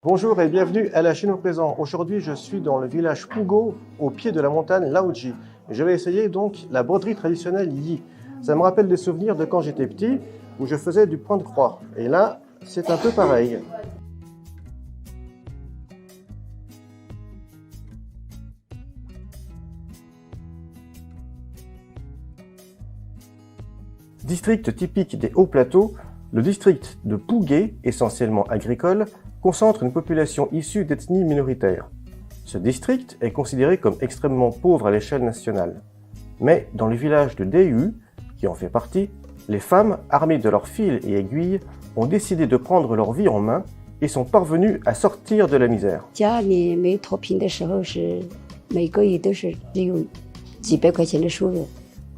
Bonjour et bienvenue à la Chine au présent. Aujourd'hui, je suis dans le village Pugo, au pied de la montagne Laoji. Je vais essayer donc la broderie traditionnelle Yi. Ça me rappelle des souvenirs de quand j'étais petit, où je faisais du point de croix. Et là, c'est un peu pareil. District typique des hauts plateaux, le district de Puge, essentiellement agricole, concentre une population issue d'ethnies minoritaires. Ce district est considéré comme extrêmement pauvre à l'échelle nationale. Mais dans le village de Deyu, qui en fait partie, les femmes, armées de leurs fils et aiguilles, ont décidé de prendre leur vie en main et sont parvenues à sortir de la misère.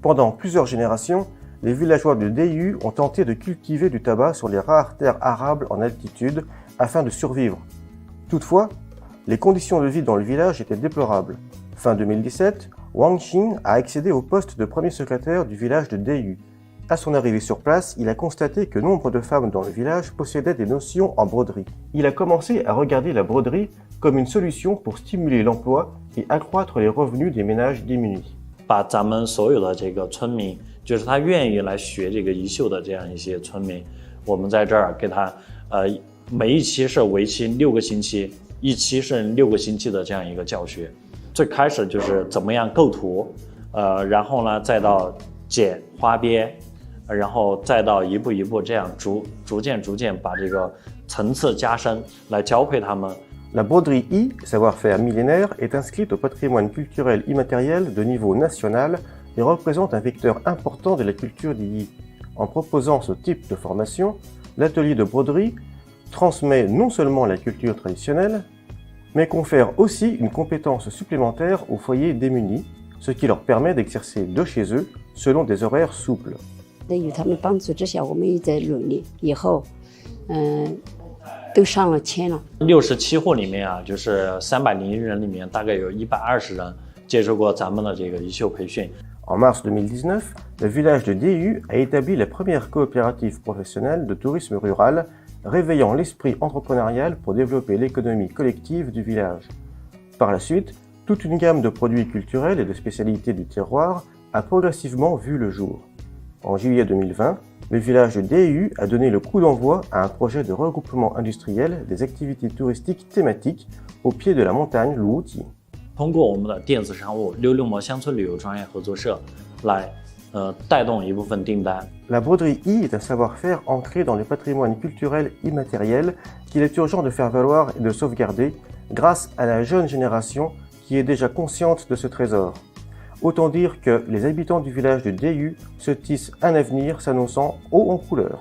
Pendant plusieurs générations, les villageois de Deyu ont tenté de cultiver du tabac sur les rares terres arables en altitude afin de survivre. Toutefois, les conditions de vie dans le village étaient déplorables. Fin 2017, Wang Xing a accédé au poste de premier secrétaire du village de Deyu. À son arrivée sur place, il a constaté que nombre de femmes dans le village possédaient des notions en broderie. Il a commencé à regarder la broderie comme une solution pour stimuler l'emploi et accroître les revenus des ménages démunis. 把咱们所有的这个村民，就是他愿意来学这个衣绣的这样一些村民，我们在这儿给他每一期是为期6个星期，一期是6个星期的这样一个教学。最开始就是怎么样构图，然后呢再到剪花边，然后再到一步一步这样逐渐把这个层次加深，来教会他们。 La broderie Yi, savoir-faire millénaire, est inscrite au patrimoine culturel immatériel de niveau national et représente un vecteur important de la culture des Yi. En proposant ce type de formation, l'atelier de broderie transmet non seulement la culture traditionnelle, mais confère aussi une compétence supplémentaire aux foyers démunis, ce qui leur permet d'exercer de chez eux selon des horaires souples. 67户里面啊，就是301人里面，大概有120人接受过咱们的这个衣绣培训。 En mars 2019, le village de Deyu a établi la première coopérative professionnelle de tourisme rural, réveillant l'esprit entrepreneurial pour développer l'économie collective du village. Par la suite, toute une gamme de produits culturels et de spécialités du terroir a progressivement vu le jour. En juillet 2020, le village de Deyu a donné le coup d'envoi à un projet de regroupement industriel des activités touristiques thématiques au pied de la montagne Luoti. 通过我们的电子商务66模乡村旅游专业合作社来带动一部分订单。 La broderie Yi est un savoir-faire ancré dans le patrimoine culturel immatériel qu'il est urgent de faire valoir et de sauvegarder grâce à la jeune génération qui est déjà consciente de ce trésor. Autant dire que les habitants du village de Deyu se tissent un avenir s'annonçant haut en couleur.